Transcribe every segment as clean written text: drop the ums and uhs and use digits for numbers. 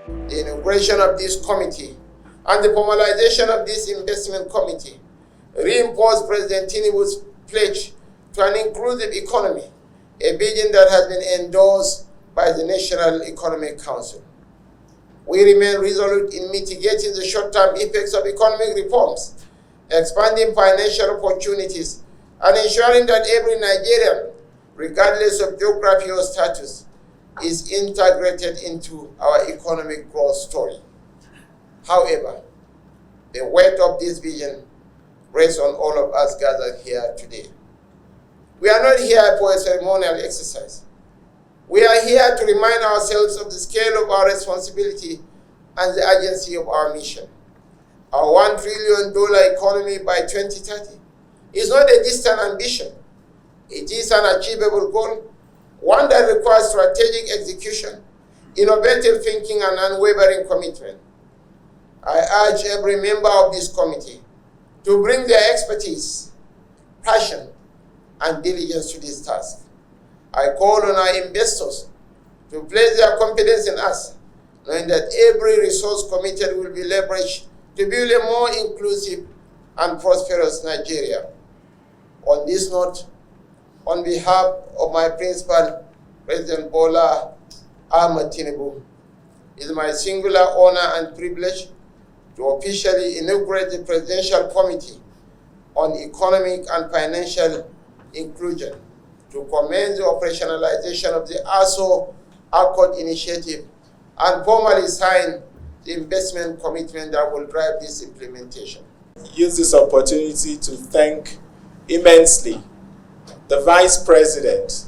The inauguration of this committee and the formalization of this investment committee reinforced President Tinubu's pledge to an inclusive economy, a vision that has been endorsed by the National Economic Council. We remain resolute in mitigating the short-term effects of economic reforms, expanding financial opportunities, and ensuring that every Nigerian, regardless of geography or status, is integrated into our economic growth story. However, the weight of this vision rests on all of us gathered here today. We are not here for a ceremonial exercise. We are here to remind ourselves of the scale of our responsibility and the urgency of our mission. Our $1 trillion economy by 2030 is not a distant ambition. It is an achievable goal, one that requires strategic execution, innovative thinking, and unwavering commitment. I urge every member of this committee to bring their expertise, passion, and diligence to this task. I call on our investors to place their confidence in us, knowing that every resource committed will be leveraged to build a more inclusive and prosperous Nigeria. On this note, on behalf of my principal, President Bola Ahmed Tinubu, it is my singular honor and privilege to officially inaugurate the Presidential Committee on Economic and Financial Inclusion to commence the operationalization of the ASO Accord initiative and formally sign the investment commitment that will drive this implementation. Use this opportunity to thank immensely the Vice President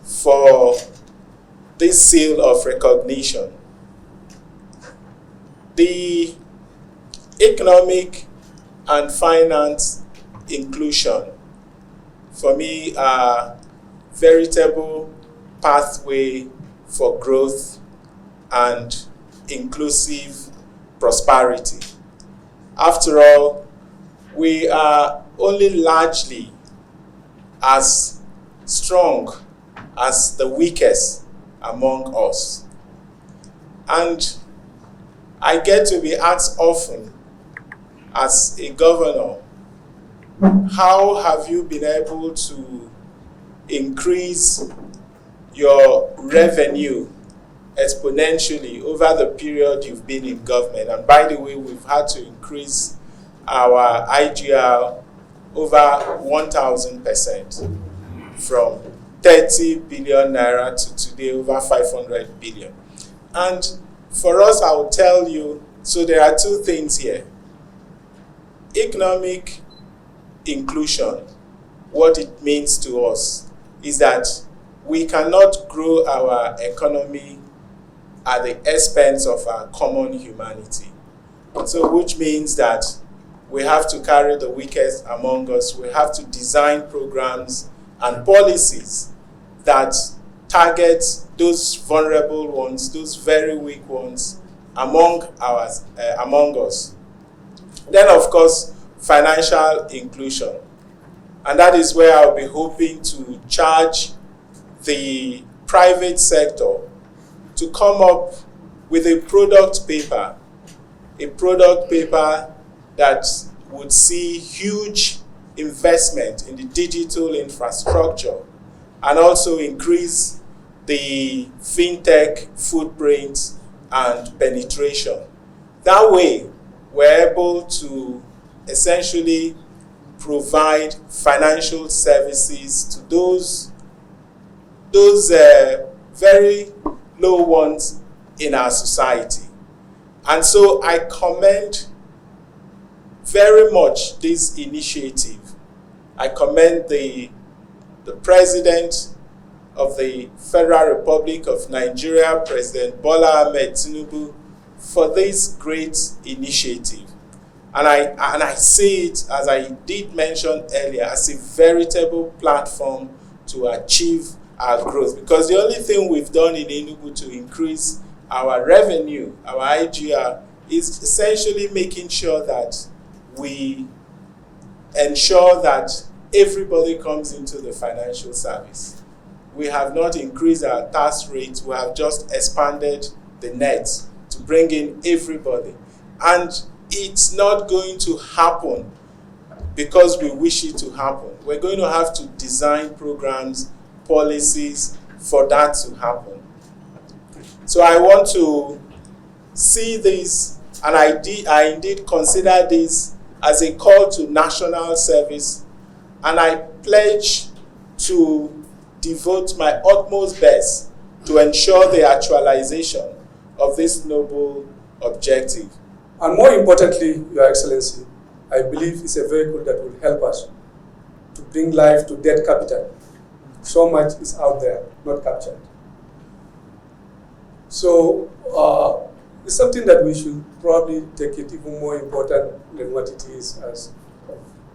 for this seal of recognition. The economic and finance inclusion, for me, are veritable pathway for growth and inclusive prosperity. After all, we are only largely as strong as the weakest among us. And I get to be asked often as a governor, how have you been able to increase your revenue exponentially over the period you've been in government? And by the way, we've had to increase our IGR over 1,000% from 30 billion naira to today over 500 billion. And for us, I will tell you, so there are two things here. Economic inclusion, what it means to us is that we cannot grow our economy at the expense of our common humanity. So which means that we have to carry the weakest among us. We have to design programs and policies that target those vulnerable ones, those very weak ones among us. Then, of course, financial inclusion. And that is where I'll be hoping to charge the private sector to come up with a product paper that would see huge investment in the digital infrastructure and also increase the fintech footprint and penetration. That way, we're able to essentially provide financial services to those very low ones in our society. And so I commend very much this initiative. I commend the President of the Federal Republic of Nigeria, President Bola Ahmed Tinubu, for this great initiative. And I see it, as I did mention earlier, as a veritable platform to achieve our growth. Because the only thing we've done in Enugu to increase our revenue, our IGR, is essentially making sure that we ensure that everybody comes into the financial service. We have not increased our tax rates, we have just expanded the net, to bring in everybody. And it's not going to happen because we wish it to happen. We're going to have to design programs, policies for that to happen. So I want to see this, and I indeed consider this as a call to national service, and I pledge to devote my utmost best to ensure the actualization of this noble objective. And more importantly, Your Excellency, I believe it's a vehicle that will help us to bring life to dead capital. So much is out there, not captured. So it's something that we should probably take it even more important than what it is as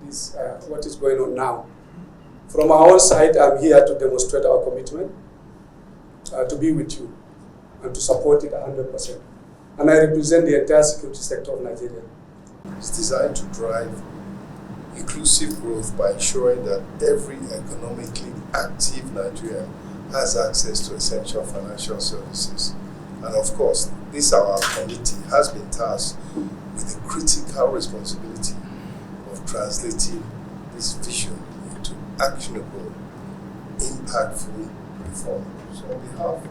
this, what is going on now. From our own side, I'm here to demonstrate our commitment to be with you and to support it 100%. And I represent the entire security sector of Nigeria. It's designed to drive inclusive growth by ensuring that every economically active Nigerian has access to essential financial services. And of course, this our committee has been tasked with the critical responsibility of translating this vision into actionable, impactful reform. So on behalf